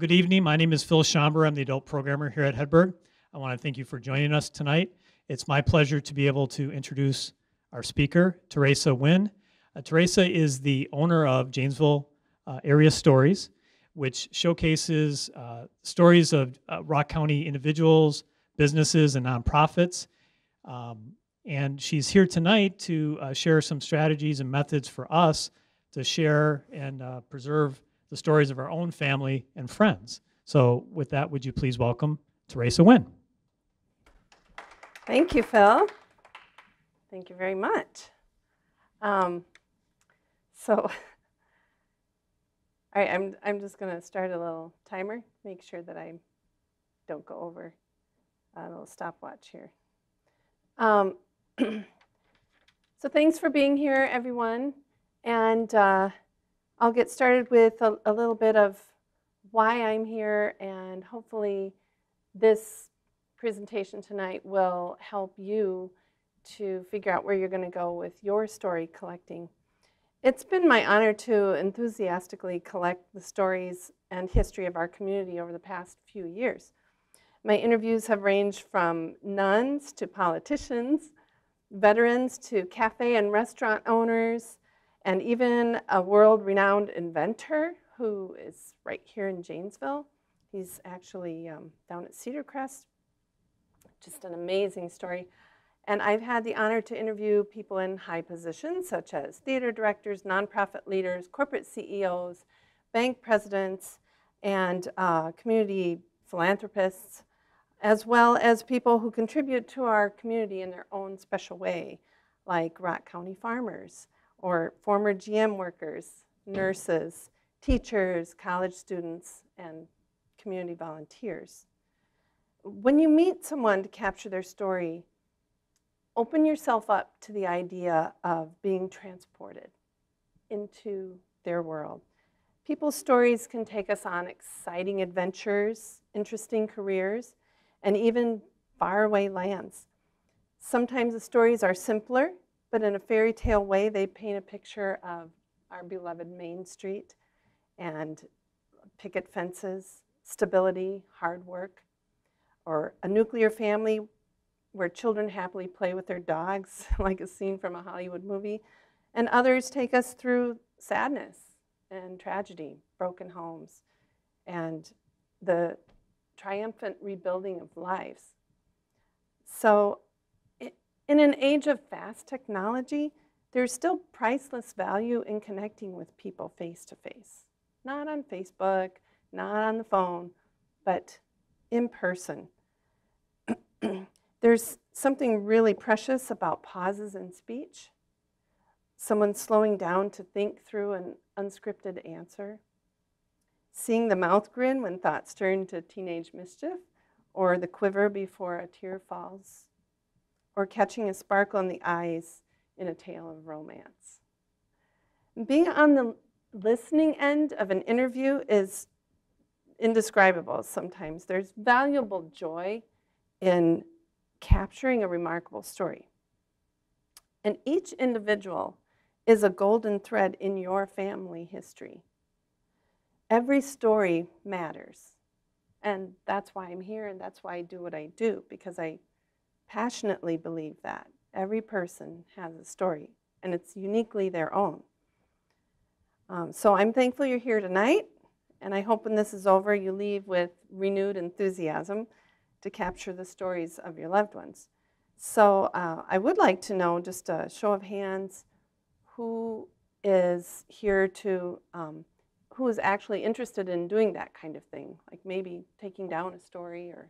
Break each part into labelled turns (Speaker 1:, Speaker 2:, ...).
Speaker 1: good evening. My name is Phil Schomber. I'm the adult programmer here at Hedberg. I want to thank you for joining us tonight. It's my pleasure to be able to introduce our speaker, Teresa Wynn. Teresa is the owner of Janesville Area Stories, which showcases stories of Rock County individuals, businesses, and nonprofits. And she's here tonight to share some strategies and methods for us to share and preserve the stories of our own family and friends. So with that, would you please welcome Teresa Wynn?
Speaker 2: Thank you, Phil. Thank you very much. All right, I'm just going to start a little timer, make sure that I don't go over a little stopwatch here. So thanks for being here, everyone. And I'll get started with a little bit of why I'm here, and hopefully this presentation tonight will help you to figure out where you're going to go with your story collecting. It's been my honor to enthusiastically collect the stories and history of our community over the past few years. My interviews have ranged from nuns to politicians, veterans to cafe and restaurant owners, and even a world-renowned inventor who is right here in Janesville. He's actually down at Cedar Crest. Just an amazing story. And I've had the honor to interview people in high positions, such as theater directors, nonprofit leaders, corporate CEOs, bank presidents, and community philanthropists, as well as people who contribute to our community in their own special way, like Rock County farmers, or former GM workers, nurses, teachers, college students, and community volunteers. When you meet someone to capture their story, open yourself up to the idea of being transported into their world. People's stories can take us on exciting adventures, interesting careers, and even faraway lands. Sometimes the stories are simpler, but in a fairy tale way, they paint a picture of our beloved Main Street and picket fences, stability, hard work, or a nuclear family where children happily play with their dogs, like a scene from a Hollywood movie. And others take us through sadness and tragedy, broken homes, and the triumphant rebuilding of lives. So, in an age of fast technology, there's still priceless value in connecting with people face to face. Not on Facebook, not on the phone, but in person. There's something really precious about pauses in speech, someone slowing down to think through an unscripted answer, seeing the mouth grin when thoughts turn to teenage mischief, or the quiver before a tear falls, or catching a sparkle in the eyes in a tale of romance. Being on the listening end of an interview is indescribable sometimes. There's valuable joy in capturing a remarkable story. And each individual is a golden thread in your family history. Every story matters. And that's why I'm here, and that's why I do what I do, because I passionately believe that every person has a story, and it's uniquely their own. So I'm thankful you're here tonight, and I hope when this is over, you leave with renewed enthusiasm to capture the stories of your loved ones. So I would like to know, just a show of hands, who is here to, who is actually interested in doing that kind of thing, like maybe taking down a story, or,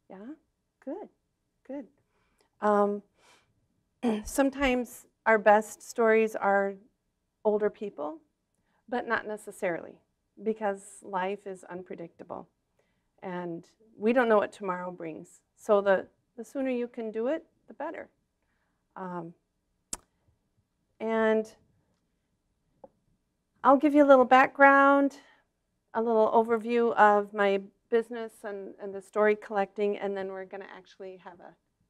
Speaker 2: yeah, good, good. Sometimes our best stories are older people, but not necessarily, because life is unpredictable and we don't know what tomorrow brings. So the sooner you can do it, the better. And I'll give you a little background, a little overview of my business and the story collecting, and then we're going to actually have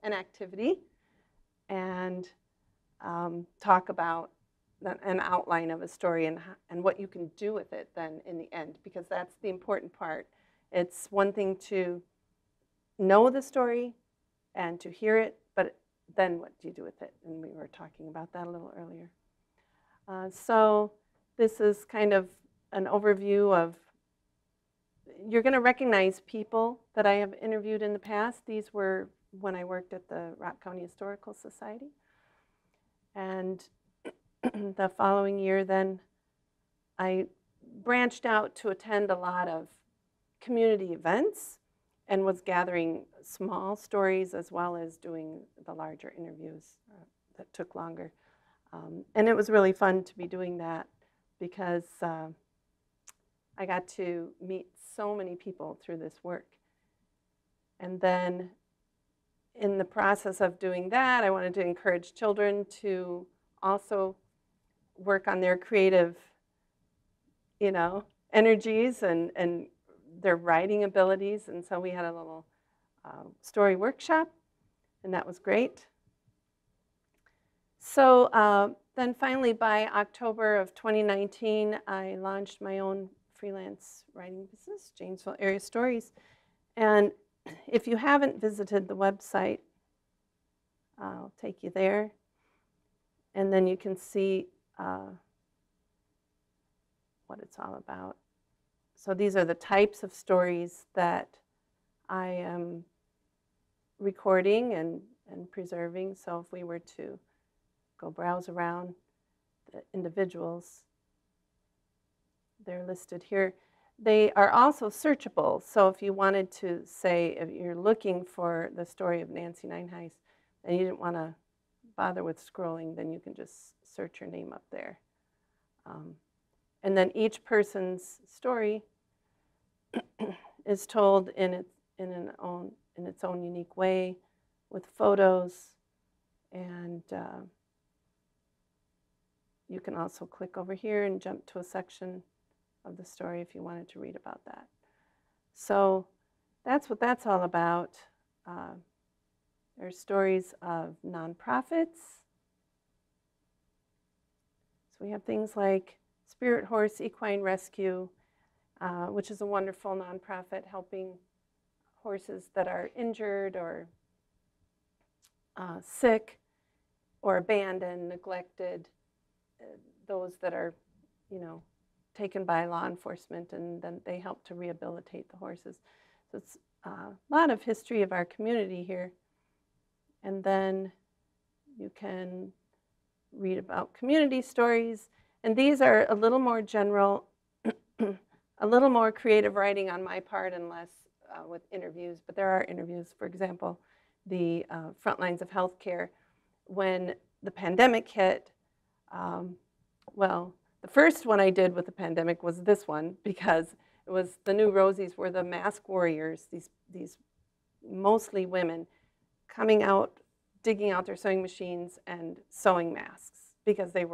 Speaker 2: an activity and talk about an outline of a story and what you can do with it then in the end, because that's the important part. It's one thing to know the story and to hear it, but then what do you do with it? And we were talking about that a little earlier. So this is kind of an overview of, you're going to recognize people that I have interviewed in the past. These were when I worked at the Rock County Historical Society. And the following year then, I branched out to attend a lot of community events and was gathering small stories as well as doing the larger interviews that took longer. And it was really fun to be doing that because I got to meet so many people through this work. And then in the process of doing that, I wanted to encourage children to also work on their creative, energies and their writing abilities. And so we had a little story workshop, and that was great. So then finally, by October of 2019, I launched my own freelance writing business, Janesville Area Stories. And if you haven't visited the website, I'll take you there. And then you can see what it's all about. So these are the types of stories that I am recording and preserving. So if we were to go browse around the individuals, they're listed here. They are also searchable. So if you wanted to say, if you're looking for the story of Nancy Nineheist and you didn't want to bother with scrolling, then you can just search your name up there. And then each person's story is told in its own unique way with photos. And you can also click over here and jump to a section of the story if you wanted to read about that. So that's what that's all about. There's stories of nonprofits. So we have things like Spirit Horse Equine Rescue, which is a wonderful nonprofit helping horses that are injured or sick or abandoned, neglected, those that are, taken by law enforcement, and then they help to rehabilitate the horses. So it's a lot of history of our community here. And then you can read about community stories. And these are a little more general, a little more creative writing on my part and less with interviews. But there are interviews. For example, the front lines of healthcare. When the pandemic hit, well, the first one I did with the pandemic was this one, because it was the New Rosies were the mask warriors, these mostly women coming out, digging out their sewing machines and sewing masks, because it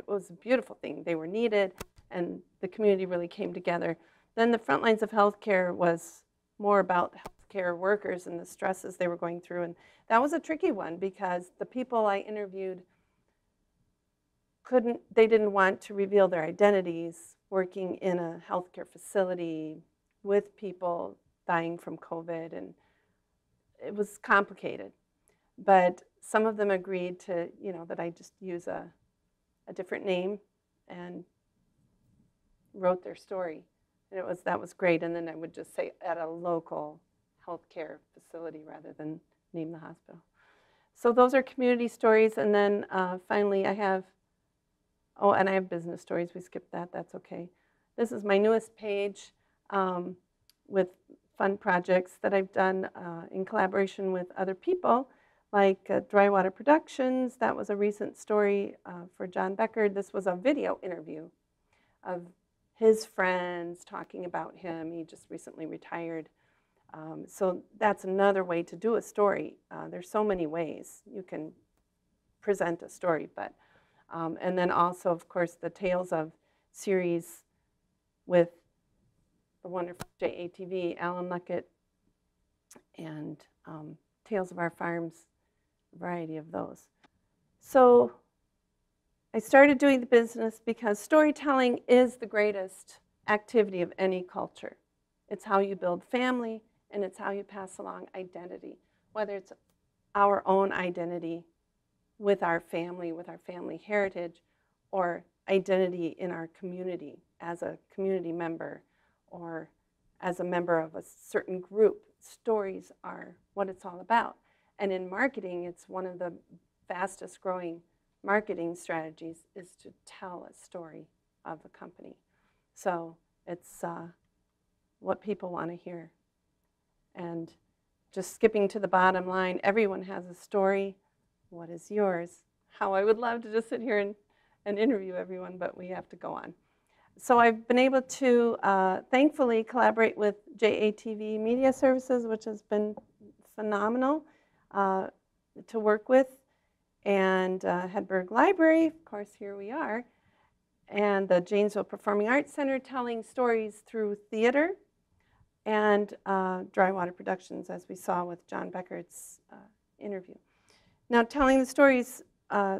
Speaker 2: was a beautiful thing. They were needed, and the community really came together. Then the front lines of healthcare was more about healthcare workers and the stresses they were going through, and that was a tricky one because the people I interviewed they didn't want to reveal their identities working in a healthcare facility with people dying from COVID, and it was complicated. But some of them agreed to, that I just use a different name and wrote their story. And that was great. And then I would just say at a local healthcare facility rather than name the hospital. So those are community stories. And then finally I have, and I have business stories. We skipped that. That's okay. This is my newest page with fun projects that I've done in collaboration with other people, like Drywater Productions. That was a recent story for John Becker. This was a video interview of his friends talking about him. He just recently retired. So that's another way to do a story. There's so many ways you can present a story, but and then also, of course, the Tales of series with the wonderful JATV, Alan Luckett, and Tales of Our Farms, a variety of those. So I started doing the business because storytelling is the greatest activity of any culture. It's how you build family, and it's how you pass along identity, whether it's our own identity with our family heritage, or identity in our community as a community member or as a member of a certain group. Stories are what it's all about. And in marketing, it's one of the fastest growing marketing strategies is to tell a story of a company. So it's what people want to hear. And just skipping to the bottom line, everyone has a story. What is yours? How I would love to just sit here and interview everyone, but we have to go on. So I've been able to, thankfully, collaborate with JATV Media Services, which has been phenomenal to work with, and Hedberg Library, of course, here we are, and the Janesville Performing Arts Center, telling stories through theater, and Drywater Productions, as we saw with John Beckert's interview. Now, telling the stories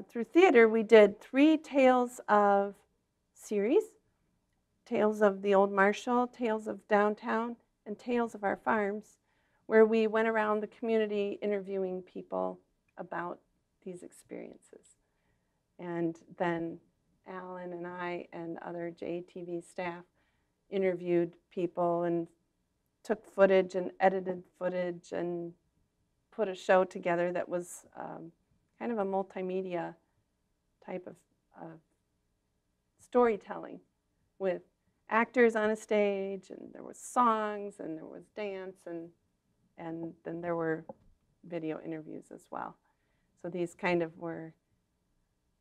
Speaker 2: through theater, we did 3 Tales of series, Tales of the Old Marshall, Tales of Downtown, and Tales of Our Farms, where we went around the community interviewing people about these experiences. And then Alan and I and other JATV staff interviewed people and took footage and edited footage and put a show together that was kind of a multimedia type of storytelling with actors on a stage, and there was songs, and there was dance, and then there were video interviews as well. So these kind of were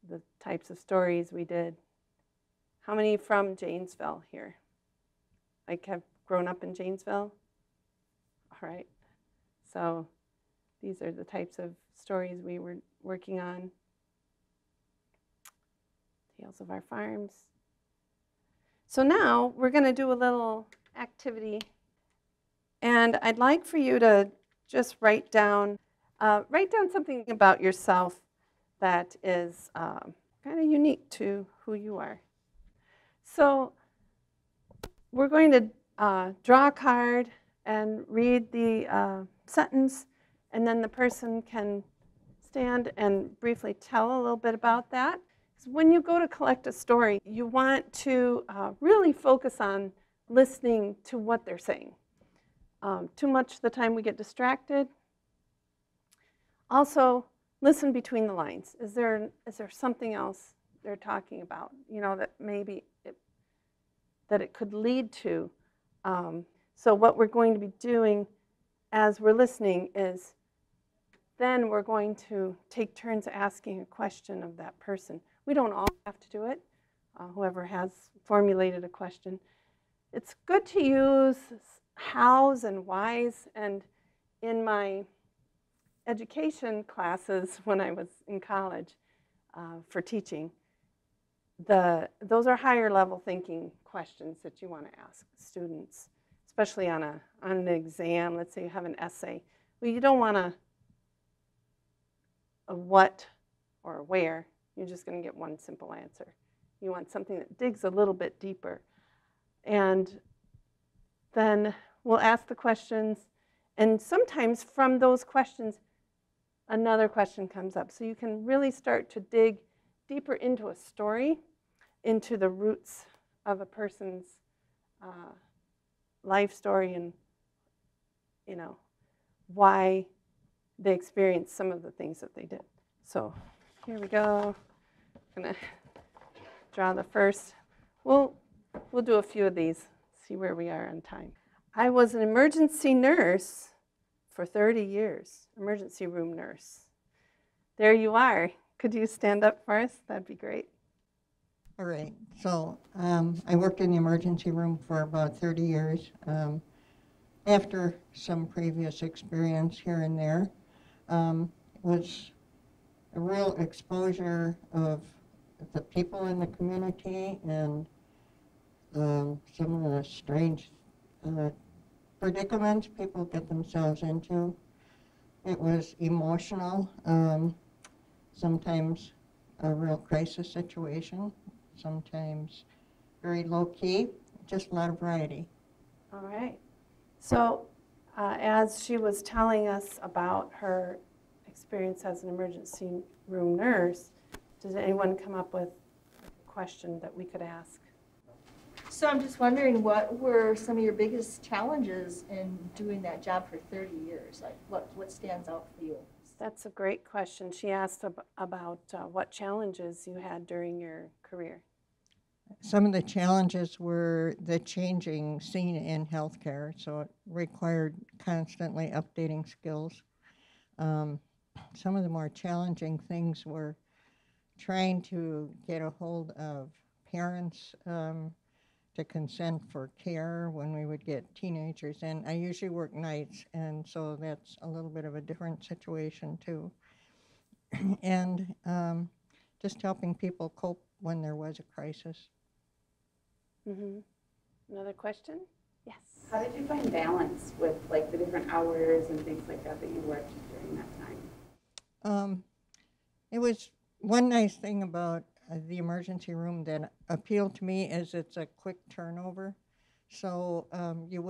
Speaker 2: the types of stories we did. How many from Janesville here? Like, have grown up in Janesville? All right. So these are the types of stories we were working on. Tales of Our Farms. So now we're going to do a little activity, and I'd like for you to just write down something about yourself that is kind of unique to who you are. So we're going to draw a card and read the sentence, and then the person can stand and briefly tell a little bit about that. When you go to collect a story, you want to really focus on listening to what they're saying. Too much of the time we get distracted. Also, listen between the lines. Is there something else they're talking about, you know, that maybe that it could lead to? So what we're going to be doing as we're listening is then we're going to take turns asking a question of that person. We don't all have to do it, whoever has formulated a question. It's good to use hows and whys, and in my education classes when I was in college for teaching, those are higher level thinking questions that you want to ask students, especially on an exam. Let's say you have an essay. Well, you don't want a what or a where. You're just going to get one simple answer. You want something that digs a little bit deeper. And then we'll ask the questions, and sometimes from those questions, another question comes up. So you can really start to dig deeper into a story, into the roots of a person's life story, and, you know, why they experienced some of the things that they did. So here we go. I'm going to draw the first. We'll do a few of these, see where we are on time. I was an emergency nurse for 30 years, emergency room nurse. There you are. Could you stand up for us? That'd be great.
Speaker 3: All right. So I worked in the emergency room for about 30 years. After some previous experience here and there, was a real exposure of the people in the community and some of the strange predicaments people get themselves into. It was emotional, sometimes a real crisis situation, sometimes very low-key, just a lot of variety.
Speaker 2: All right. So as she was telling us about her experience as an emergency room nurse, did anyone come up with a question that we could ask?
Speaker 4: So I'm just wondering, what were some of your biggest challenges in doing that job for 30 years? Like, what stands out for you?
Speaker 2: That's a great question. She asked about what challenges you had during your career.
Speaker 3: Some of the challenges were the changing scene in healthcare, so it required constantly updating skills. Some of the more challenging things were trying to get a hold of parents to consent for care when we would get teenagers. And I usually work nights, and so that's a little bit of a different situation too. And just helping people cope when there was a crisis.
Speaker 2: Another question? Yes.
Speaker 5: How did you find balance with like the different hours and things like that that you worked during that time?
Speaker 3: It was one nice thing about the emergency room that appealed to me is it's a quick turnover. So you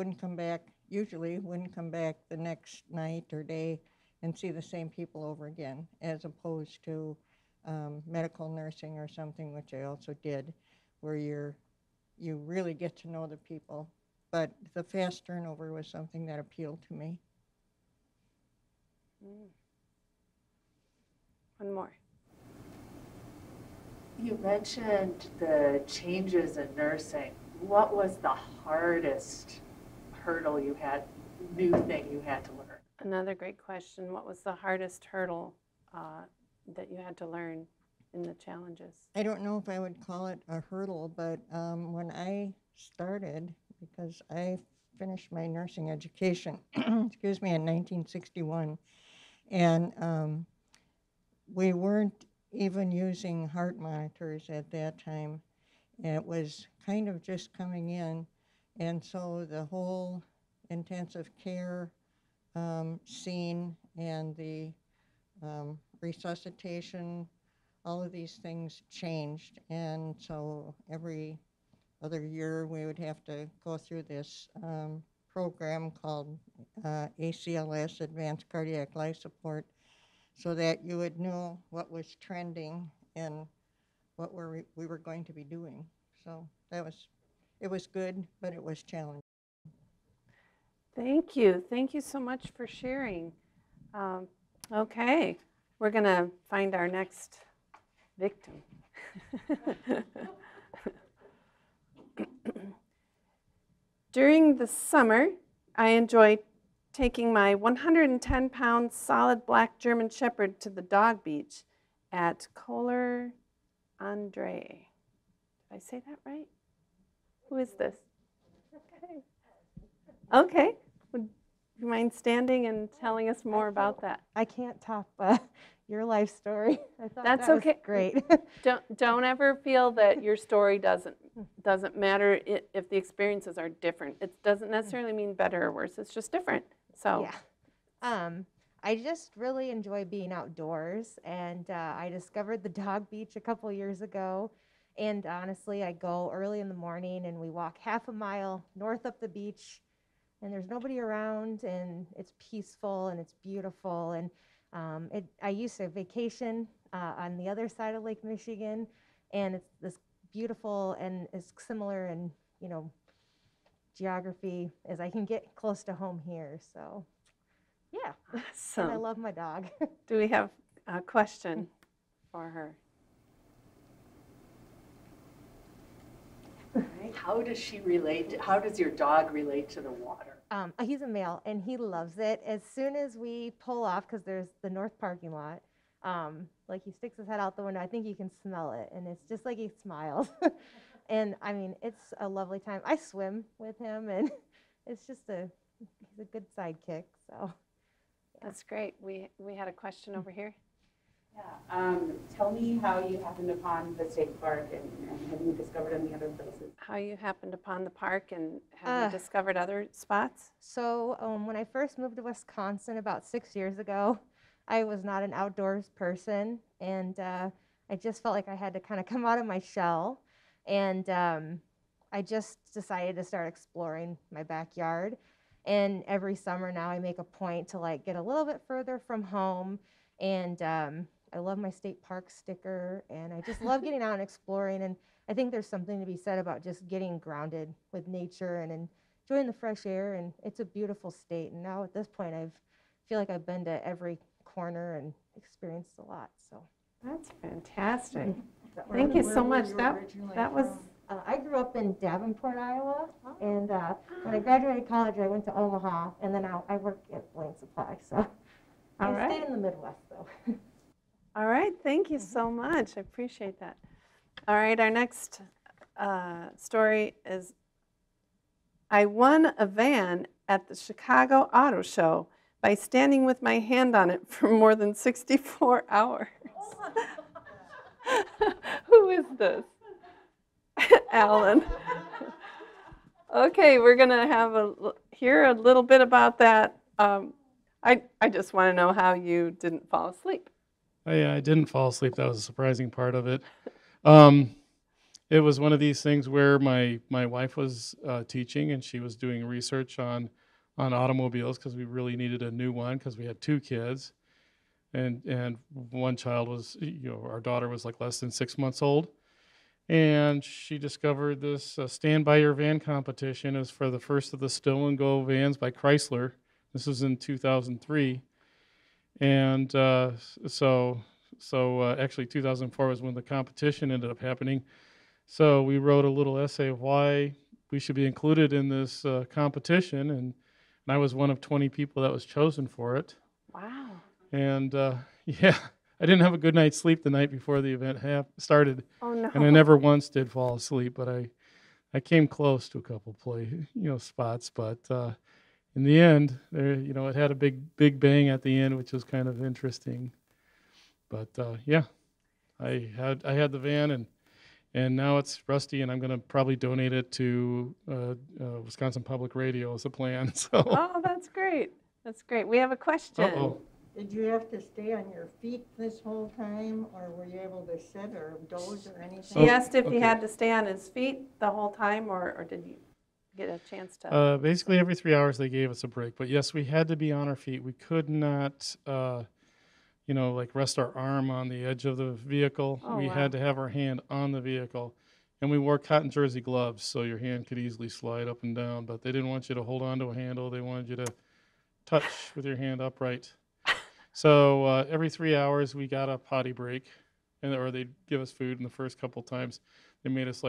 Speaker 3: usually wouldn't come back the next night or day and see the same people over again, as opposed to medical nursing or something, which I also did, where you really get to know the people. But the fast turnover was something that appealed to me.
Speaker 2: One more.
Speaker 6: You mentioned the changes in nursing. What was the hardest hurdle you had, new thing you had to learn?
Speaker 2: Another great question. What was the hardest hurdle that you had to learn in the challenges?
Speaker 3: I don't know if I would call it a hurdle, but when I started, because I finished my nursing education, excuse me, in 1961, and we weren't even using heart monitors at that time. It was kind of just coming in, and so the whole intensive care scene and the resuscitation, all of these things changed, and so every other year we would have to go through this program called ACLS, Advanced Cardiac Life Support, so that you would know what was trending and what we were going to be doing. So it was good, but it was challenging.
Speaker 2: Thank you. Thank you so much for sharing. Okay, we're going to find our next victim. During the summer, I enjoy taking my 110-pound solid black German Shepherd to the dog beach at Kohler Andre. Did I say that right? Who is this? Okay. Okay. Would you mind standing and telling us more about that?
Speaker 7: I can't top your life story. I thought
Speaker 2: That's
Speaker 7: that
Speaker 2: okay.
Speaker 7: was great.
Speaker 2: Don't ever feel that your story doesn't matter if the experiences are different. It doesn't necessarily mean better or worse. It's just different. So
Speaker 7: Yeah. I just really enjoy being outdoors, and I discovered the dog beach a couple years ago. And honestly, I go early in the morning and we walk half a mile north up the beach, and there's nobody around, and it's peaceful and it's beautiful. And I used to vacation on the other side of Lake Michigan, and it's this beautiful and is similar in geography as I can get close to home here. So yeah, and I
Speaker 2: awesome.
Speaker 7: love my dog.
Speaker 2: Do we have a question for her?
Speaker 6: How does she relate? How does your dog relate to the water?
Speaker 7: He's a male, and he loves it. As soon as we pull off, because there's the north parking lot, like he sticks his head out the window. I think you can smell it, and it's just like he smiles. And I mean, it's a lovely time. I swim with him, and it's just he's a good sidekick. So
Speaker 2: That's great. We had a question over here.
Speaker 5: Yeah. Tell me how you happened upon the state park and have you discovered any other places?
Speaker 2: How you happened upon the park and have you discovered other spots?
Speaker 7: So when I first moved to Wisconsin about 6 years ago, I was not an outdoors person, and I just felt like I had to kind of come out of my shell. And I just decided to start exploring my backyard. And every summer now I make a point to like get a little bit further from home. And I love my state park sticker, and I just love getting out and exploring. And I think there's something to be said about just getting grounded with nature and enjoying the fresh air. And it's a beautiful state. And now at this point, I feel like I've been to every corner and experienced a lot. So
Speaker 2: That's fantastic.
Speaker 7: Mm-hmm.
Speaker 2: Thank you so much. That was
Speaker 7: I grew up in Davenport, Iowa, and when I graduated college, I went to Omaha, and then I worked at Blaine Supply. So
Speaker 2: all
Speaker 7: I
Speaker 2: right.
Speaker 7: stayed in the Midwest, though.
Speaker 2: All right, thank you so much. I appreciate that. All right, our next story is, I won a van at the Chicago Auto Show by standing with my hand on it for more than 64 hours. Who is this? Alan. Okay, we're going to hear a little bit about that. I just want to know how you didn't fall asleep.
Speaker 8: I didn't fall asleep. That was a surprising part of it. It was one of these things where my wife was teaching, and she was doing research on automobiles because we really needed a new one because we had 2 kids, and one child was, our daughter was like less than 6 months old, and she discovered this Stand By Your Van competition. It was for the first of the Stow and Go vans by Chrysler. This was in 2003. And actually 2004 was when the competition ended up happening. So we wrote a little essay of why we should be included in this competition, and I was one of 20 people that was chosen for it.
Speaker 2: Wow.
Speaker 8: And yeah, I didn't have a good night's sleep the night before the event started.
Speaker 2: Oh, no.
Speaker 8: And I never once did fall asleep, but I came close to a couple spots, but in the end, it had a big bang at the end, which was kind of interesting. But yeah, I had the van, and now it's rusty, and I'm going to probably donate it to Wisconsin Public Radio as a plan. So.
Speaker 2: Oh, that's great. That's great. We have a question.
Speaker 8: Uh-oh.
Speaker 3: Did you have to stay on your feet this whole time, or were you able to sit or doze or anything?
Speaker 2: He asked if he
Speaker 8: Okay.
Speaker 2: had to stay on his feet the whole time, or did you get a chance to?
Speaker 8: Basically, every 3 hours they gave us a break. But yes, we had to be on our feet. We could not, rest our arm on the edge of the vehicle.
Speaker 2: Oh,
Speaker 8: We
Speaker 2: wow.
Speaker 8: had to have our hand on the vehicle. And we wore cotton jersey gloves, so your hand could easily slide up and down. But they didn't want you to hold on to a handle. They wanted you to touch with your hand upright. So every 3 hours we got a potty break, or they'd give us food. And the first couple times they made us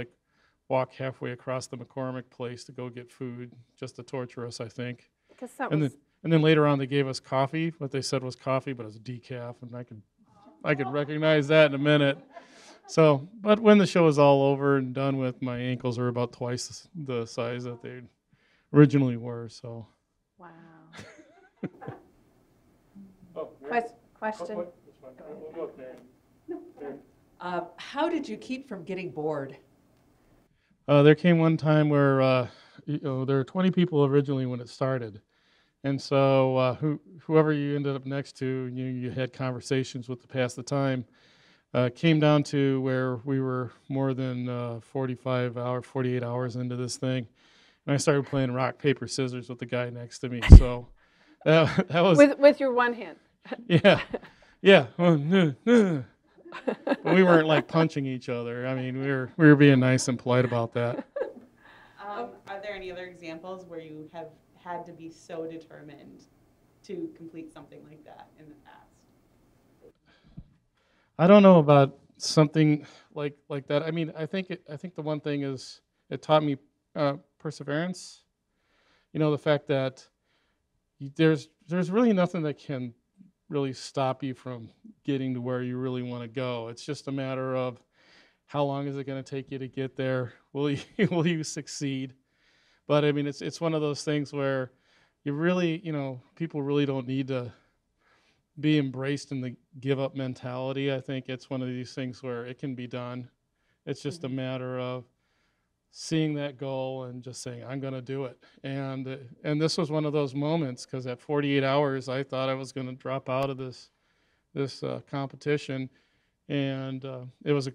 Speaker 8: walk halfway across the McCormick place to go get food, just to torture us, I think.
Speaker 2: Because that
Speaker 8: And
Speaker 2: was.
Speaker 8: then later on they gave us coffee. What they said was coffee, but it was decaf, and I could recognize that in a minute. So, but when the show was all over and done with, my ankles were about twice the size that they originally were. So.
Speaker 2: Wow. Question.
Speaker 9: How did you keep from getting bored?
Speaker 8: There came one time where there were 20 people originally when it started, and so whoever you ended up next to, you had conversations with to pass the time. Came down to where we were more than 48 hours into this thing, and I started playing rock paper scissors with the guy next to me. So that was
Speaker 2: With your one hand.
Speaker 8: yeah. But we weren't punching each other. I mean, we were being nice and polite about that.
Speaker 5: Are there any other examples where you have had to be so determined to complete something like that in the past?
Speaker 8: I don't know about something like that. I mean, I think the one thing is it taught me perseverance. The fact that there's really nothing that can really stop you from getting to where you really want to go. It's just a matter of how long is it going to take you to get there? Will you succeed? But I mean, it's one of those things where you really, people really don't need to be embraced in the give up mentality. I think it's one of these things where it can be done. It's just a matter of seeing that goal and just saying, I'm going to do it. And this was one of those moments, because at 48 hours, I thought I was going to drop out of this competition. And it was a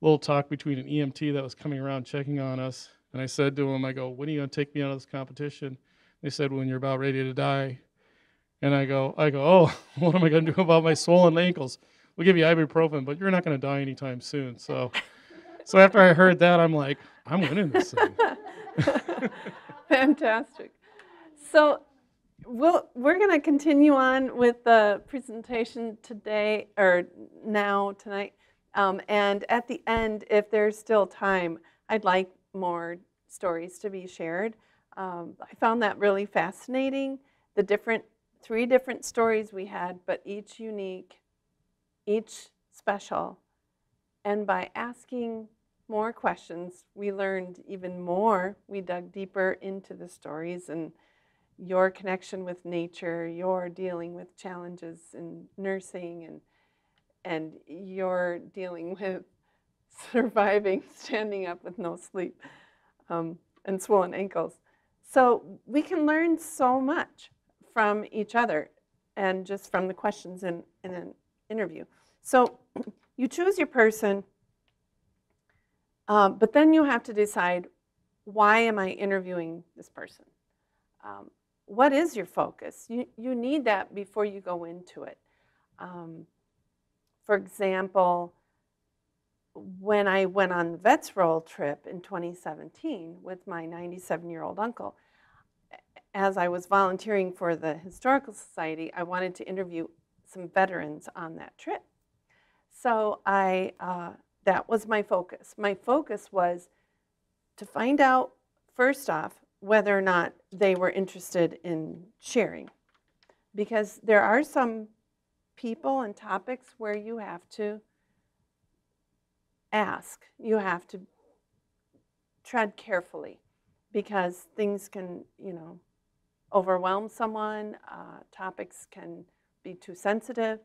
Speaker 8: little talk between an EMT that was coming around checking on us. And I said to him, I go, when are you going to take me out of this competition? They said, when you're about ready to die. And I go, oh, what am I going to do about my swollen ankles? We'll give you ibuprofen, but you're not going to die anytime soon. So after I heard that, I'm like, I'm winning this thing.
Speaker 2: Fantastic. So we're going to continue on with the presentation today, or tonight. And at the end, if there's still time, I'd like more stories to be shared. I found that really fascinating, the 3 different stories we had, but each unique, each special. And by asking more questions, we learned even more. We dug deeper into the stories and your connection with nature, your dealing with challenges in nursing, and your dealing with surviving standing up with no sleep and swollen ankles. So we can learn so much from each other and just from the questions in an interview. So you choose your person, but then you have to decide, why am I interviewing this person? What is your focus? You need that before you go into it. For example, when I went on the Vets Roll trip in 2017 with my 97-year-old uncle, as I was volunteering for the Historical Society, I wanted to interview some veterans on that trip. So that was my focus. My focus was to find out, first off, whether or not they were interested in sharing. Because there are some people and topics where you have to ask. You have to tread carefully, because things can, overwhelm someone. Topics can be too sensitive,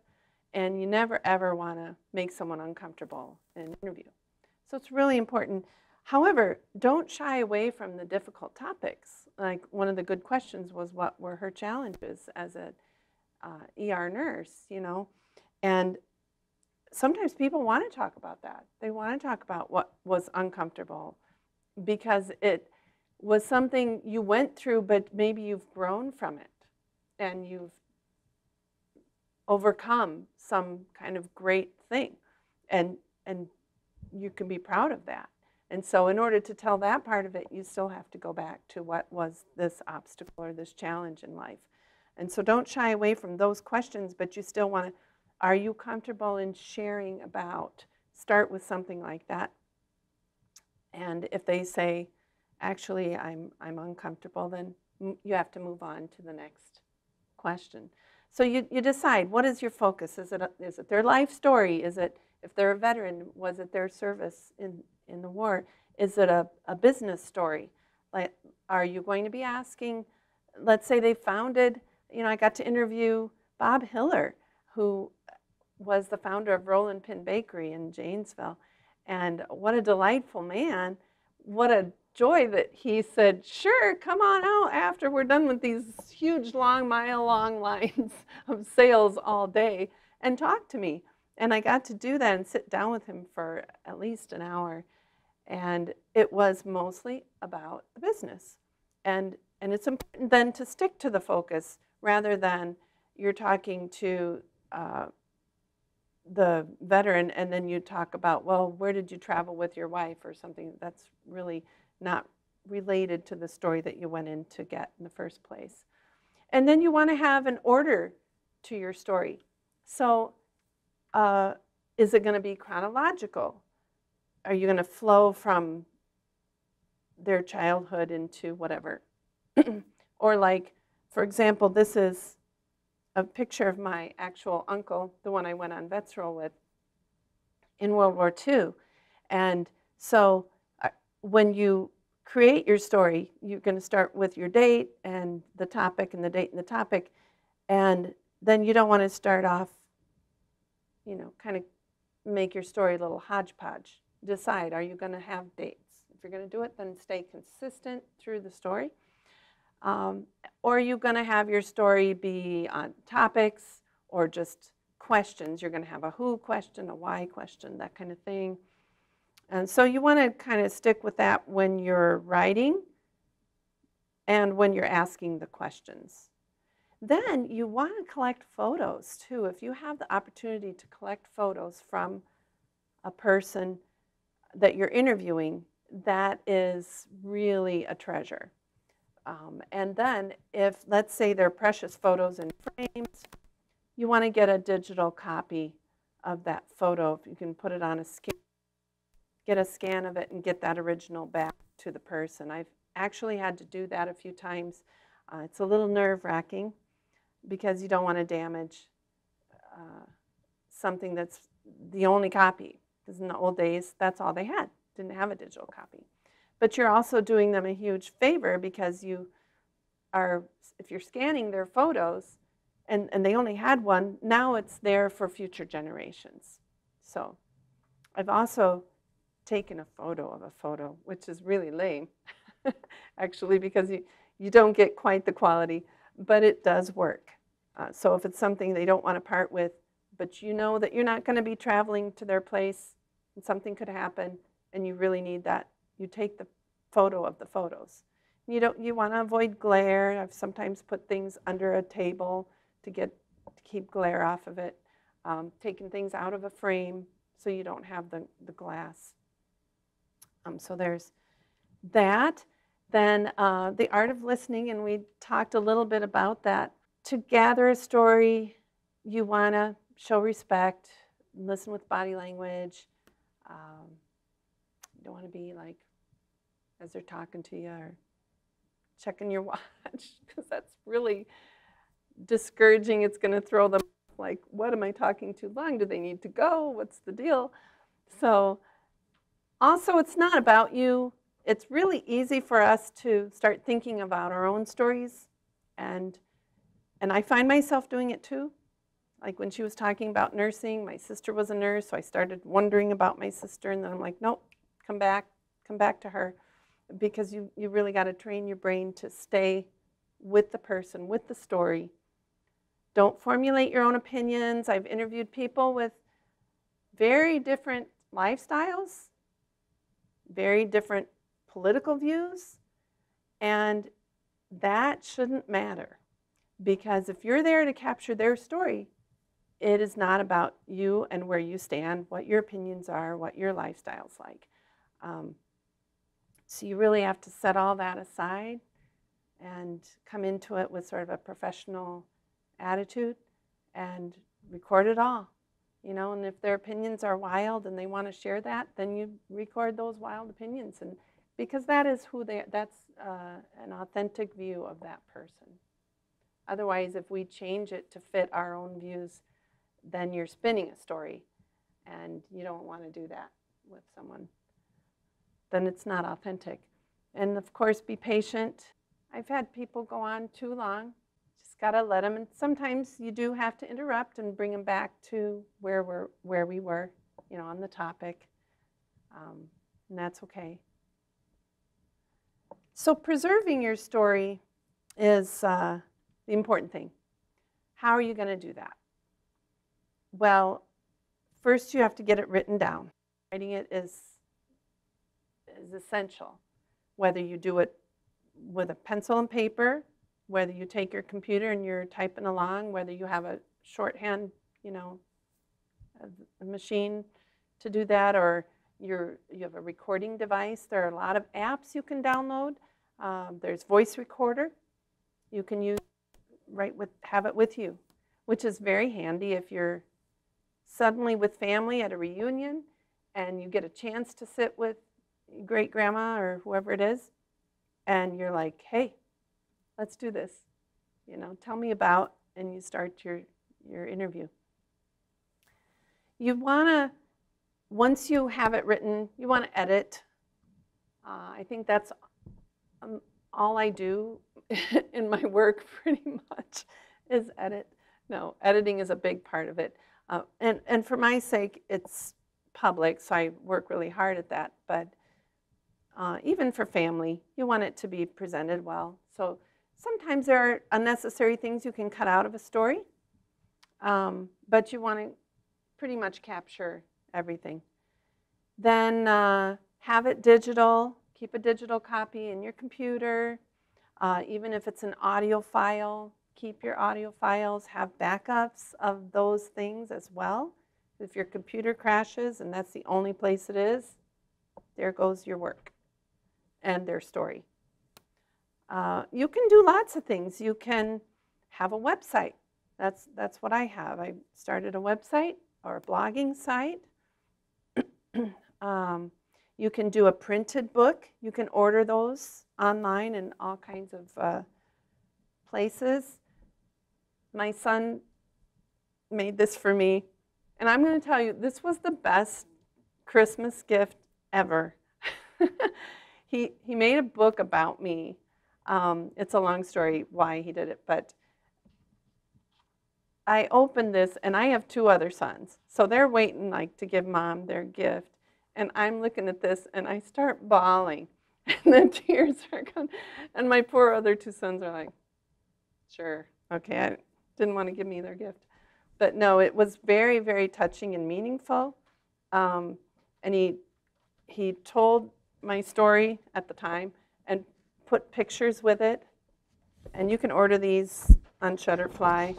Speaker 2: and you never ever want to make someone uncomfortable in an interview. So it's really important. However, don't shy away from the difficult topics. Like, one of the good questions was, what were her challenges as a ER nurse, And sometimes people want to talk about that. They want to talk about what was uncomfortable, because it was something you went through, but maybe you've grown from it and you've overcome some kind of great thing, and you can be proud of that. And so in order to tell that part of it, you still have to go back to what was this obstacle or this challenge in life. And so don't shy away from those questions, but you still want to, are you comfortable in sharing about? Start with something like that. And if they say, actually, I'm uncomfortable, then you have to move on to the next question. So you decide, what is your focus? Is it their life story? Is it, if they're a veteran, was it their service in the war? Is it a business story? Like, are you going to be asking, let's say they founded, I got to interview Bob Hiller, who was the founder of Rollin' Pin Bakery in Janesville. And what a delightful man. What a joy that he said, sure, come on out after we're done with these huge, mile-long lines of sales all day and talk to me. And I got to do that and sit down with him for at least an hour. And it was mostly about the business. And it's important then to stick to the focus, rather than you're talking to the veteran and then you talk about, well, where did you travel with your wife, or something that's really not related to the story that you went in to get in the first place. And then you want to have an order to your story. So is it going to be chronological? Are you going to flow from their childhood into whatever? Or like, for example, this is a picture of my actual uncle, the one I went on Vets Roll with, in World War II. And so when you create your story, you're going to start with your date and the topic, and the date and the topic. And then you don't want to start off, kind of make your story a little hodgepodge. Decide, are you going to have dates? If you're going to do it, then stay consistent through the story. Or are you going to have your story be on topics or just questions? You're going to have a who question, a why question, that kind of thing. And so you want to kind of stick with that when you're writing. and when you're asking the questions. Then you want to collect photos too. If you have the opportunity to collect photos from a person that you're interviewing, that is really a treasure. And then if, let's say they're precious photos in frames, you want to get a digital copy of that photo. If you can put it on a scan, get a scan of it and get that original back to the person. I've actually had to do that a few times. It's a little nerve-wracking because you don't want to damage something that's the only copy. Because in the old days, that's all they had. Didn't have a digital copy. But you're also doing them a huge favor because you are, if you're scanning their photos and they only had one, now it's there for future generations. So I've also taken a photo of a photo, which is really lame, actually, because you don't get quite the quality, but it does work. So if it's something they don't want to part with, but you know that you're not going to be traveling to their place and something could happen and you really need that, you take the photo of the photos. You want to avoid glare. I've sometimes put things under a table to keep glare off of it. Taking things out of a frame so you don't have the glass. So there's that. Then the art of listening, and we talked a little bit about that. To gather a story, you want to show respect, listen with body language. You don't want to be like, as they're talking to you or checking your watch, because that's really discouraging. It's going to throw them like, what, am I talking too long? Do they need to go? What's the deal? So also, it's not about you. It's really easy for us to start thinking about our own stories. And I find myself doing it too. Like when she was talking about nursing, my sister was a nurse, so I started wondering about my sister. And then I'm like, nope, come back to her. Because you really got to train your brain to stay with the person, with the story. Don't formulate your own opinions. I've interviewed people with very different lifestyles, very different political views, and that shouldn't matter. Because if you're there to capture their story, it is not about you and where you stand, what your opinions are, what your lifestyle's like. So you really have to set all that aside and come into it with sort of a professional attitude and record it all. You know, and if their opinions are wild and they want to share that, then you record those wild opinions, and because that is that's an authentic view of that person. Otherwise, if we change it to fit our own views, then you're spinning a story, and you don't want to do that with someone. Then it's not authentic. And of course, be patient. I've had people go on too long. Just got to let them. And sometimes you do have to interrupt and bring them back to where we were, you know, on the topic. And that's okay. So preserving your story is the important thing. How are you going to do that? Well, first you have to get it written down. Writing it is essential. Whether you do it with a pencil and paper, whether you take your computer and you're typing along, whether you have a shorthand, you know, a machine to do that, or you have a recording device. There are a lot of apps you can download. There's voice recorder. You can use have it with you, which is very handy if you're suddenly with family at a reunion and you get a chance to sit with great grandma or whoever it is, and you're like, hey, let's do this. You know, tell me about, and you start your interview. You want to, once you have it written, you want to edit. I think that's all I do in my work pretty much is edit. No, editing is a big part of it. And for my sake, it's public, so I work really hard at that. But even for family, you want it to be presented well. So sometimes there are unnecessary things you can cut out of a story, but you want to pretty much capture everything. Then have it digital. Keep a digital copy in your computer. Even if it's an audio file, keep your audio files, have backups of those things as well. If your computer crashes and that's the only place it is, there goes your work and their story. You can do lots of things. You can have a website. That's what I have. I started a website or a blogging site. You can do a printed book. You can order those online in all kinds of places. My son made this for me. And I'm going to tell you, this was the best Christmas gift ever. He made a book about me. It's a long story why he did it, but I opened this, and I have 2 other sons. So they're waiting like to give mom their gift. And I'm looking at this, and I start bawling. And the tears are coming. And my poor other 2 sons are like, sure, okay, I didn't want to give me their gift. But no, it was very, very touching and meaningful. And he told my story at the time and put pictures with it. And you can order these on Shutterfly.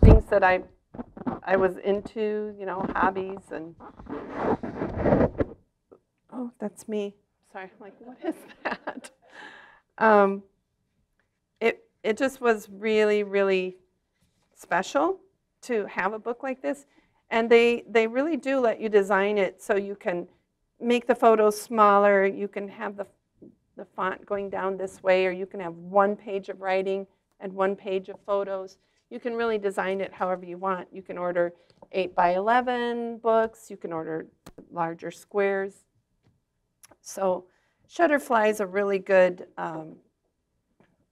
Speaker 2: Things that I was into, you know, hobbies and, oh, that's me. Sorry, I'm like, what is that? It just was really, really special to have a book like this. And they really do let you design it so you can make the photos smaller. You can have the font going down this way, or you can have 1 page of writing and 1 page of photos. You can really design it however you want. You can order 8x11 books. You can order larger squares. So Shutterfly is a really good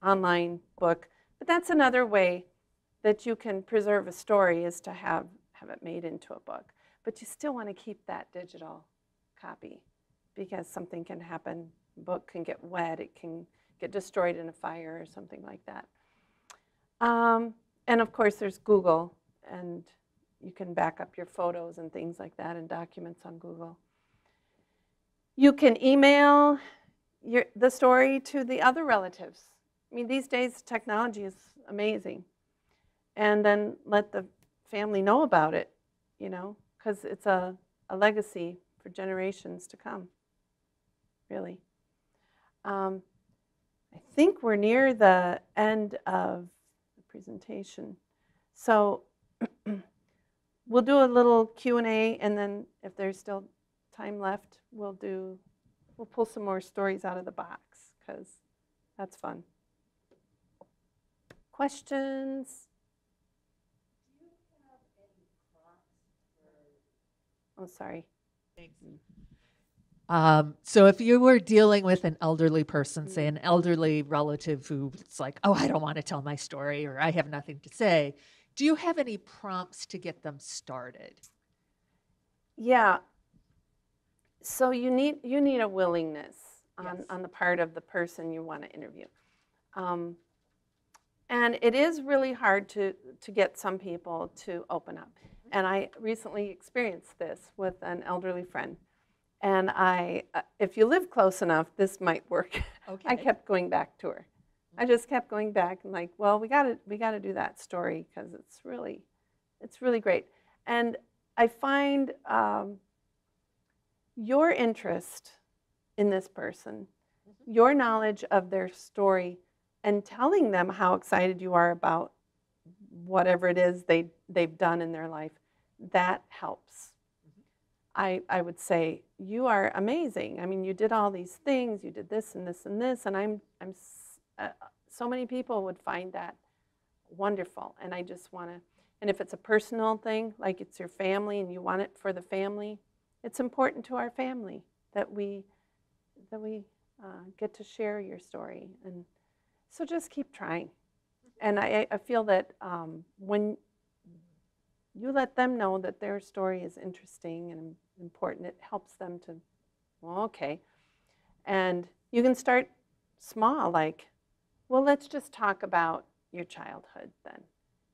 Speaker 2: online book. But that's another way that you can preserve a story, is to have it made into a book. But you still want to keep that digital copy, because something can happen. The book can get wet. It can get destroyed in a fire or something like that. And of course, there's Google, and you can back up your photos and things like that and documents on Google. You can email the story to the other relatives. I mean, these days, technology is amazing. And then let the family know about it, you know, because it's a legacy for generations to come, really. I think we're near the end of the presentation. So we'll do a little Q&A, and then if there's still time left, we'll pull some more stories out of the box, because that's fun. Questions? Oh, sorry.
Speaker 9: So if you were dealing with an elderly person, say an elderly relative who's like, oh, I don't want to tell my story, or I have nothing to say, do you have any prompts to get them started?
Speaker 2: Yeah. So you need a willingness on the part of the person you want to interview. And it is really hard to get some people to open up. And I recently experienced this with an elderly friend. And if you live close enough, this might work. Okay. I kept going back to her. I just kept going back and like, well, we got to do that story, because it's really great. And I find your interest in this person, your knowledge of their story, and telling them how excited you are about whatever it is they've done in their life, that helps. I would say, you are amazing. I mean, you did all these things. You did this and this and this, and so many people would find that wonderful. And I just want to, and if it's a personal thing, like it's your family and you want it for the family, it's important to our family that we get to share your story. And so just keep trying. And I feel that when you let them know that their story is interesting and important, it helps them to, well, okay. And you can start small, like, well, let's just talk about your childhood then.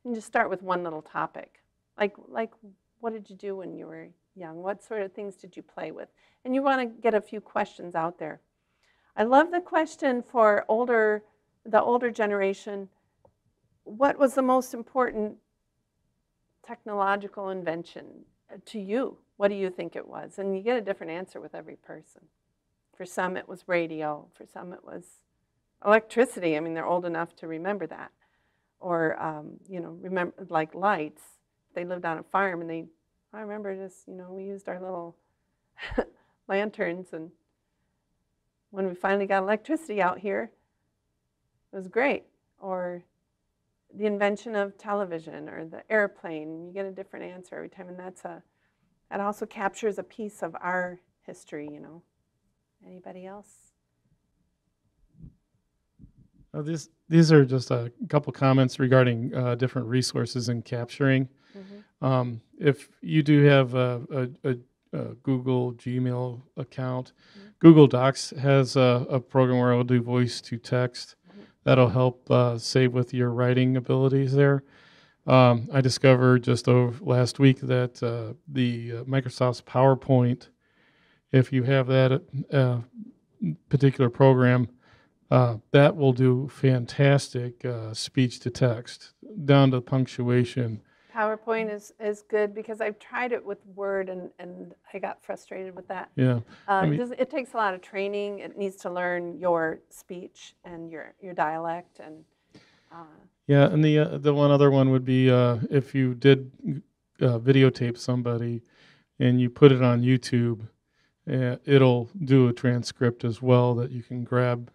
Speaker 2: And just start with one little topic. Like what did you do when you were young? What sort of things did you play with? And you want to get a few questions out there. I love the question for the older generation. What was the most important technological invention to you? What do you think it was? And you get a different answer with every person. For some, it was radio. For some, it was electricity. I mean, they're old enough to remember that. Or, remember, like lights. They lived on a farm, and I remember just, we used our little lanterns, and when we finally got electricity out here, it was great. Or the invention of television or the airplane. You get a different answer every time, and that also captures a piece of our history, Anybody else?
Speaker 8: These are just a couple comments regarding different resources in capturing.
Speaker 2: Mm-hmm.
Speaker 8: If you do have a Google Gmail account, mm-hmm. Google Docs has a program where it'll do voice to text. Mm-hmm. That'll help save with your writing abilities there. I discovered just last week that the Microsoft's PowerPoint, if you have that particular program, that will do fantastic speech to text, down to punctuation.
Speaker 2: PowerPoint is good because I've tried it with Word and I got frustrated with that.
Speaker 8: Yeah.
Speaker 2: It takes a lot of training. It needs to learn your speech and your dialect. And
Speaker 8: yeah, and the one other one would be if you did videotape somebody and you put it on YouTube, it'll do a transcript as well that you can grab,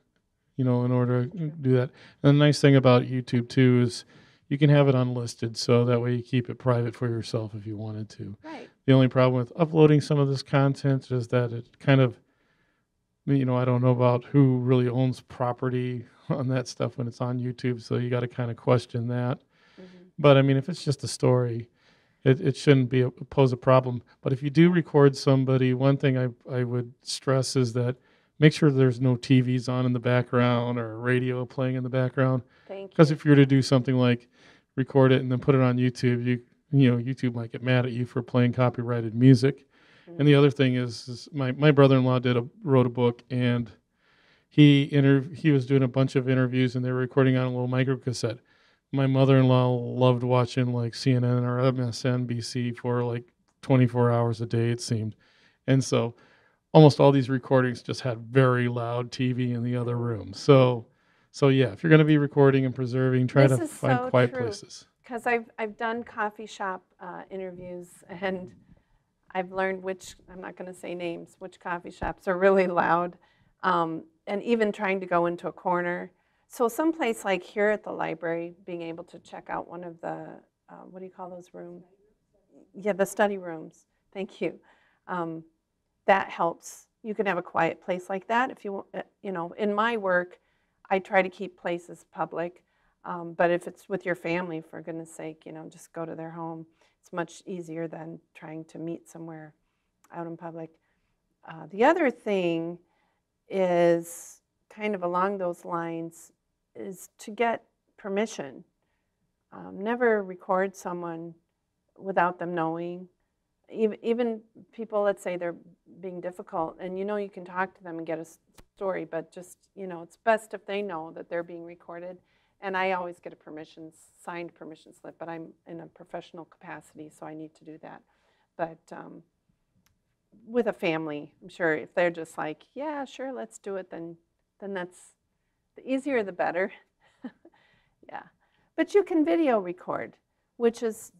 Speaker 8: in order to do that. And the nice thing about YouTube too is you can have it unlisted, so that way you keep it private for yourself if you wanted to.
Speaker 2: Right.
Speaker 8: The only problem with uploading some of this content is that it kind of, I don't know about who really owns property on that stuff when it's on YouTube, so you got to kind of question that. Mm-hmm. But if it's just a story, it shouldn't pose a problem. But if you do record somebody, one thing I would stress is that make sure there's no TVs on in the background or radio playing in the background.
Speaker 2: Thank you.
Speaker 8: Because if you were to do something like record it and then put it on YouTube, YouTube might get mad at you for playing copyrighted music. Mm-hmm. And the other thing is my brother-in-law wrote a book, and he was doing a bunch of interviews, and they were recording on a little microcassette. My mother-in-law loved watching like CNN or MSNBC for like 24 hours a day, it seemed. And so almost all these recordings just had very loud TV in the other room. So yeah, if you're going to be recording and preserving, try to find quiet places.
Speaker 2: Because I've done coffee shop interviews, and I've learned I'm not going to say names, which coffee shops are really loud, and even trying to go into a corner. So someplace like here at the library, being able to check out one of the, what do you call those rooms? Yeah, the study rooms. Thank you. That helps. You can have a quiet place like that. If you in my work, I try to keep places public. But if it's with your family, for goodness sake, just go to their home. It's much easier than trying to meet somewhere out in public. The other thing is kind of along those lines is to get permission. Never record someone without them knowing. Even people, let's say they're being difficult, and you can talk to them and get a story, but just, it's best if they know that they're being recorded. And I always get a signed permission slip, but I'm in a professional capacity, so I need to do that. But with a family, I'm sure if they're just like, yeah, sure, let's do it, then that's the easier the better. Yeah. But you can video record, which is,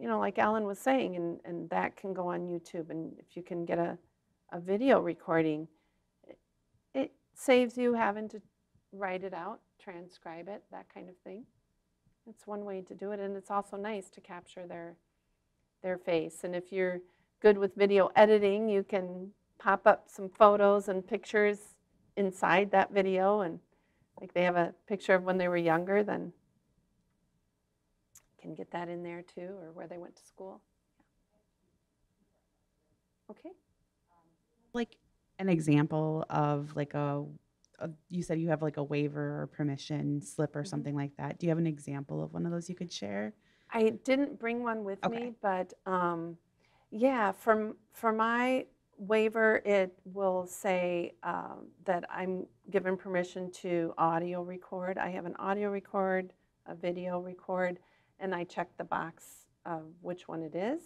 Speaker 2: like Alan was saying, and that can go on YouTube. And if you can get a video recording, it saves you having to write it out, transcribe it, that kind of thing. It's one way to do it, and it's also nice to capture their face. And if you're good with video editing, you can pop up some photos and pictures inside that video, and like they have a picture of when they were younger, then can get that in there too, or where they went to school. Okay.
Speaker 10: Like an example of like you said you have like a waiver or permission slip or something like that. Do you have an example of one of those you could share?
Speaker 2: I didn't bring one with me, but yeah, for my waiver, it will say that I'm given permission to audio record. I have an audio record, a video record, and I check the box of which one it is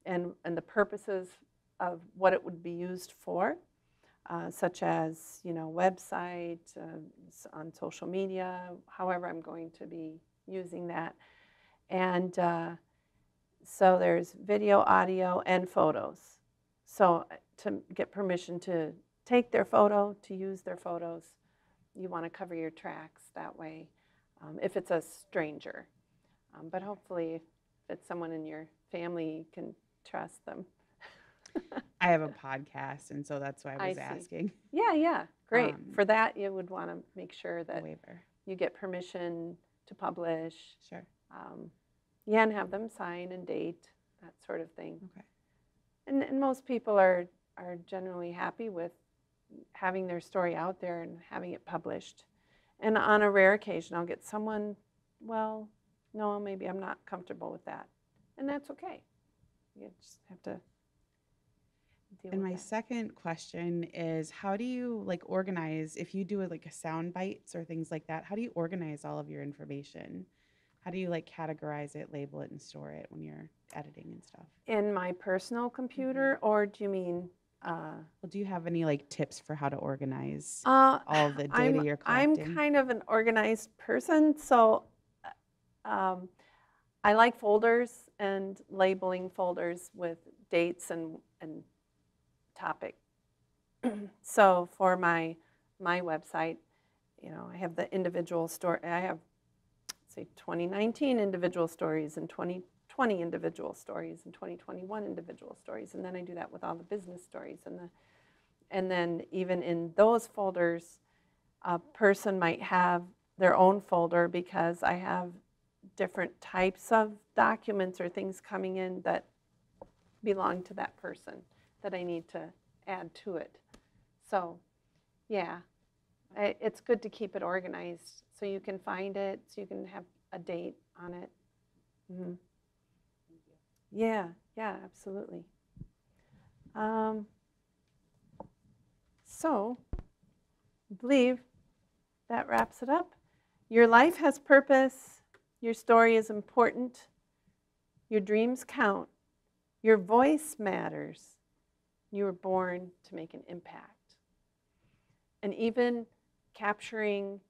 Speaker 2: and the purposes of what it would be used for, such as, website, on social media, however I'm going to be using that. And so there's video, audio, and photos. So to get permission to take their photo, to use their photos, you want to cover your tracks that way if it's a stranger. But hopefully if it's someone in your family, you can trust them.
Speaker 10: I have a podcast, and so that's why I was asking.
Speaker 2: Yeah, great. For that, you would want to make sure that
Speaker 10: Waiver.
Speaker 2: you get permission to publish.
Speaker 10: Sure.
Speaker 2: Yeah, and have them sign and date, that sort of thing.
Speaker 10: Okay.
Speaker 2: And most people are generally happy with having their story out there and having it published. And on a rare occasion, I'll get someone, well, no, maybe I'm not comfortable with that. And that's okay. You just have to deal
Speaker 10: And
Speaker 2: with
Speaker 10: my
Speaker 2: that.
Speaker 10: second question is, how do you organize, if you do a sound bites or things like that, how do you organize all of your information? How do you categorize it, label it, and store it when you're editing and stuff?
Speaker 2: In my personal computer, or do you mean?
Speaker 10: Well, do you have any tips for how to organize all of the data you're collecting?
Speaker 2: I'm kind of an organized person, so I like folders and labeling folders with dates and topic. So for my website, I have the individual story. I have, say, 2019 individual stories and 2020 individual stories and 2021 individual stories, and then I do that with all the business stories. And then even in those folders, a person might have their own folder because I have different types of documents or things coming in that belong to that person that I need to add to it. So, yeah, it's good to keep it organized so you can find it, so you can have a date on it. Mm-hmm. Yeah, absolutely. So, I believe that wraps it up. Your life has purpose. Your story is important. Your dreams count. Your voice matters. You were born to make an impact. And even capturing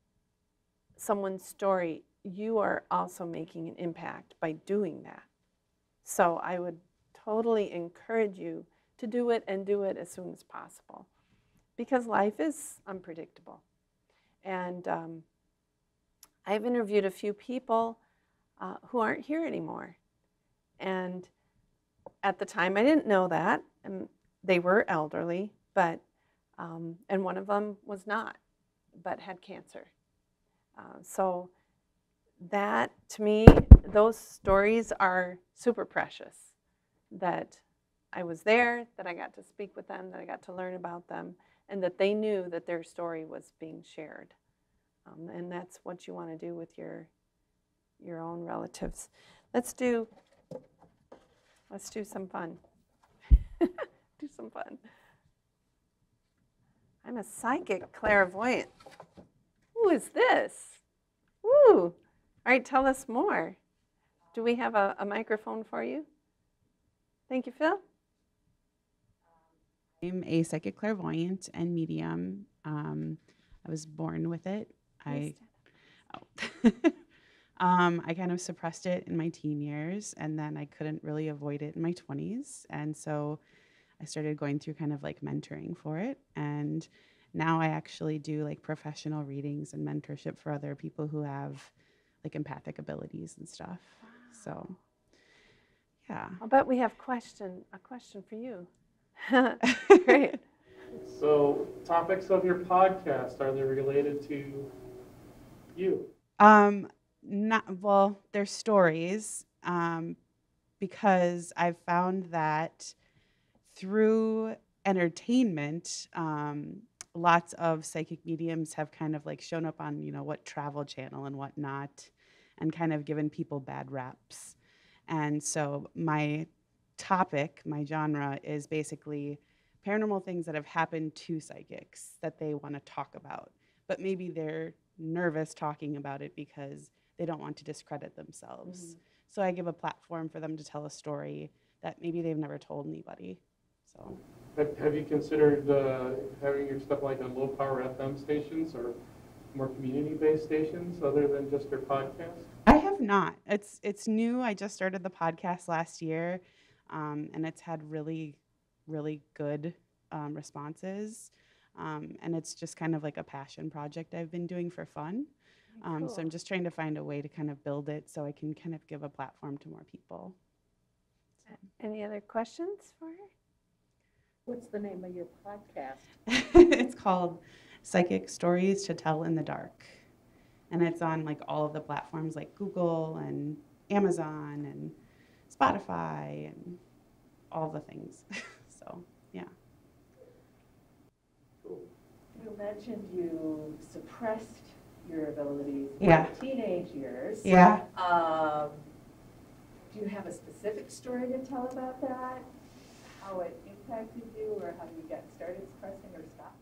Speaker 2: someone's story, you are also making an impact by doing that. So I would totally encourage you to do it and do it as soon as possible, because life is unpredictable. And I've interviewed a few people who aren't here anymore. And at the time, I didn't know that. And they were elderly, but and one of them was not, but had cancer. So that, to me, those stories are super precious, that I was there, that I got to speak with them, that I got to learn about them, and that they knew that their story was being shared. And that's what you want to do with your own relatives. Let's do some fun. Do some fun. I'm a psychic clairvoyant. Who is this? Woo! All right, tell us more. Do we have a microphone for you? Thank you, Phil.
Speaker 10: I'm a psychic clairvoyant and medium. I was born with it. I kind of suppressed it in my teen years, and then I couldn't really avoid it in my 20s. And so I started going through kind of mentoring for it. And now I actually do professional readings and mentorship for other people who have empathic abilities and stuff. Wow. So, yeah.
Speaker 2: I'll bet we have a question for you. Great.
Speaker 8: So, topics of your podcast, are they related to you?
Speaker 10: They're stories, because I've found that through entertainment, lots of psychic mediums have kind of shown up on, what Travel Channel and whatnot, and kind of given people bad reps. And so my topic, my genre, is basically paranormal things that have happened to psychics that they want to talk about, but maybe they're nervous talking about it because they don't want to discredit themselves. So I give a platform for them to tell a story that maybe they've never told anybody. So,
Speaker 8: Have you considered having your stuff like on low-power FM stations or more community-based stations other than just your podcast?
Speaker 10: I have not. It's new. I just started the podcast last year, and it's had really, really good responses. And it's just kind of like a passion project I've been doing for fun. So I'm just trying to find a way to kind of build it so I can kind of give a platform to more people.
Speaker 2: Any other questions for her?
Speaker 6: What's the name of your podcast?
Speaker 10: It's called Psychic Stories to Tell in the Dark. And it's on like all of the platforms like Google and Amazon and Spotify and all the things. So, yeah.
Speaker 6: You mentioned you suppressed your abilities in
Speaker 10: Yeah.
Speaker 6: your teenage years.
Speaker 10: Yeah.
Speaker 6: Do you have a specific story to tell about that? How it impacted you, or how you got started suppressing or stopped?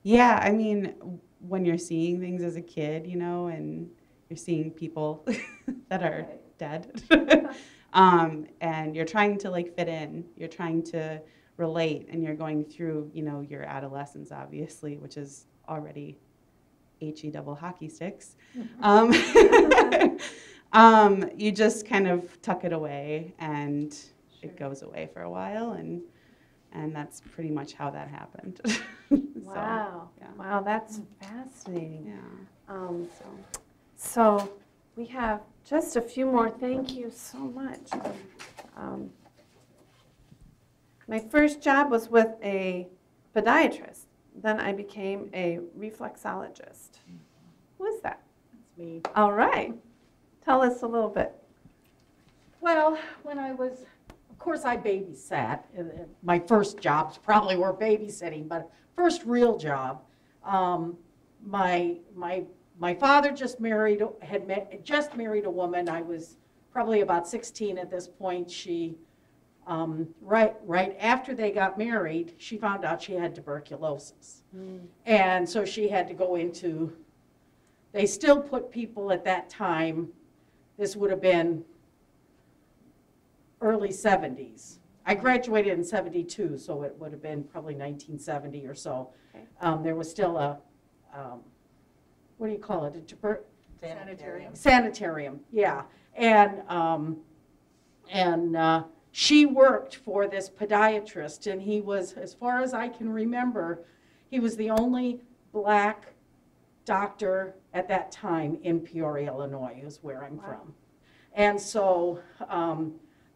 Speaker 10: Yeah, I mean, when you're seeing things as a kid, you know, and you're seeing people that are dead, and you're trying to like fit in, you're trying to relate, and you're going through, you know, your adolescence, obviously, which is already HE double hockey sticks. You just kind of tuck it away, and it goes away for a while, and that's pretty much how that happened.
Speaker 2: Wow.
Speaker 10: So, yeah.
Speaker 2: Wow, that's fascinating.
Speaker 10: Yeah.
Speaker 2: So we have just a few more. Thank you so much. My first job was with a podiatrist. Then I became a reflexologist. Who is that?
Speaker 6: That's me.
Speaker 2: All right. Tell us a little bit.
Speaker 11: Well, when I was, of course, I babysat. My first jobs probably were babysitting, but first real job, my father just married a woman. I was probably about 16 at this point. She, right after they got married, she found out she had tuberculosis, and so she had to go into. They still put people at that time. This would have been early 70s. I graduated in 72, so it would have been probably 1970 or so. Okay. There was still a, what do you call it?
Speaker 6: Sanitarium.
Speaker 11: Sanitarium, yeah. And she worked for this podiatrist, and he was, as far as I can remember, he was the only black doctor at that time in Peoria, Illinois, is where I'm from. And so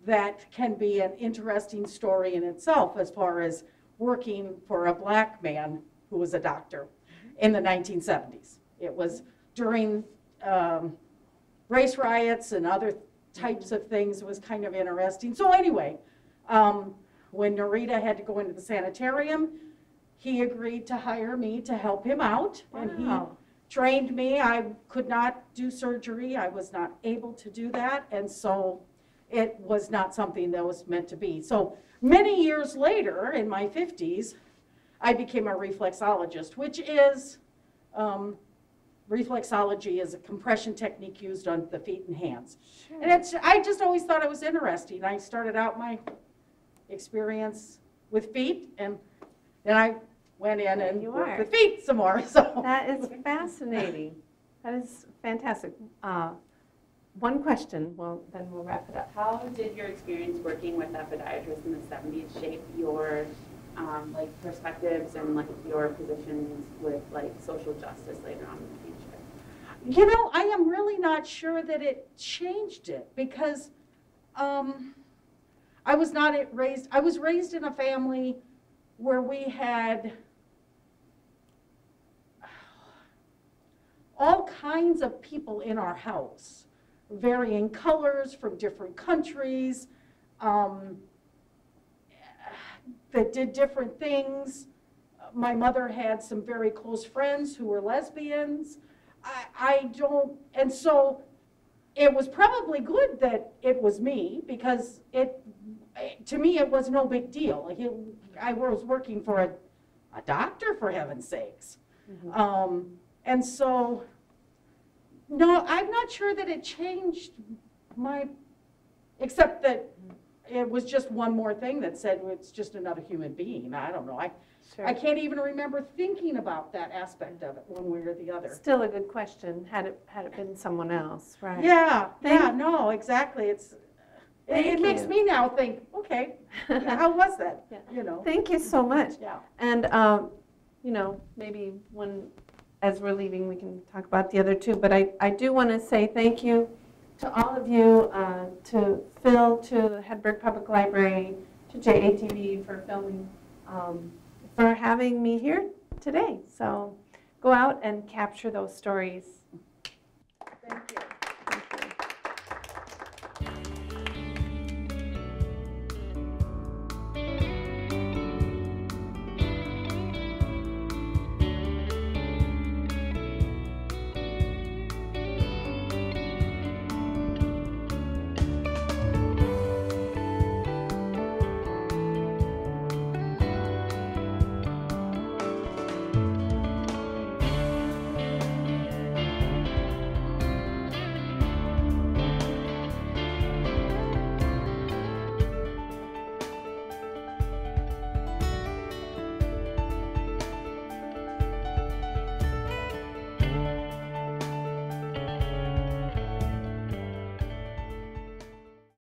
Speaker 11: that can be an interesting story in itself as far as working for a black man who was a doctor in the 1970s. It was during race riots and other types of things. It was kind of interesting. So anyway, when Narita had to go into the sanitarium, he agreed to hire me to help him out.
Speaker 2: Wow.
Speaker 11: And he trained me. I could not do surgery. I was not able to do that. And so it was not something that was meant to be. So many years later, in my 50s, I became a reflexologist, which is, reflexology is a compression technique used on the feet and hands. Sure. And I just always thought it was interesting. I started out my experience with feet, and then I went in and worked with feet some more. So
Speaker 2: that is fascinating. That is fantastic. One question, then we'll wrap it up.
Speaker 5: How did your experience working with that podiatrist in the 70s shape your like perspectives and like your positions with like social justice later on in the future?
Speaker 11: You know, I am really not sure that it changed it, because I was raised in a family where we had all kinds of people in our house, varying colors from different countries, that did different things. My mother had some very close friends who were lesbians. And so it was probably good that it was me, because to me, it was no big deal. Like I was working for a doctor, for heaven's sakes. And so, no, I'm not sure that it changed except that it was just one more thing that said it's just another human being. I don't know. I can't even remember thinking about that aspect of it one way or the other.
Speaker 2: Still a good question. Had it been someone else, right?
Speaker 11: Yeah, no, exactly. It makes me now think, okay, how was that?
Speaker 2: Yeah.
Speaker 11: You know.
Speaker 2: Thank you so much.
Speaker 11: Yeah.
Speaker 2: And maybe as we're leaving, we can talk about the other two. But I do want to say thank you to all of you, to Phil, to the Hedberg Public Library, to JATV for filming, for having me here today. So go out and capture those stories.
Speaker 11: Thank you.